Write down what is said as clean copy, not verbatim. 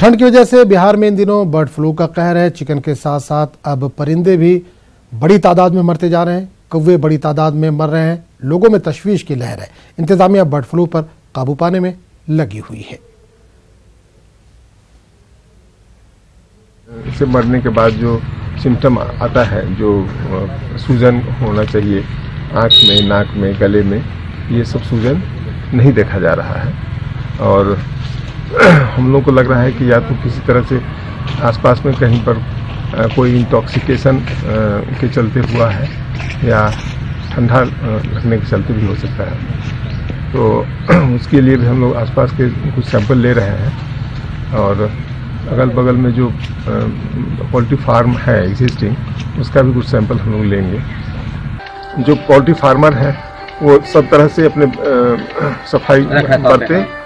ठंड की वजह से बिहार में इन दिनों बर्ड फ्लू का कहर है। चिकन के साथ साथ अब परिंदे भी बड़ी तादाद में मरते जा रहे हैं। कौवे बड़ी तादाद में मर रहे हैं। लोगों में तशवीश की लहर है। इंतजामिया बर्ड फ्लू पर काबू पाने में लगी हुई है। इसे मरने के बाद जो सिम्टम आता है, जो सूजन होना चाहिए आँख में, नाक में, गले में, ये सब सूजन नहीं देखा जा रहा है। और हम लोग को लग रहा है कि या तो किसी तरह से आसपास में कहीं पर कोई इंटॉक्सिकेशन के चलते हुआ है या ठंडा लगने के चलते भी हो सकता है। तो उसके लिए भी हम लोग आसपास के कुछ सैंपल ले रहे हैं और अगल बगल में जो पोल्ट्री फार्म है एग्जिस्टिंग, उसका भी कुछ सैंपल हम लोग लेंगे। जो पोल्ट्री फार्मर हैं वो सब तरह से अपने सफाई बरतें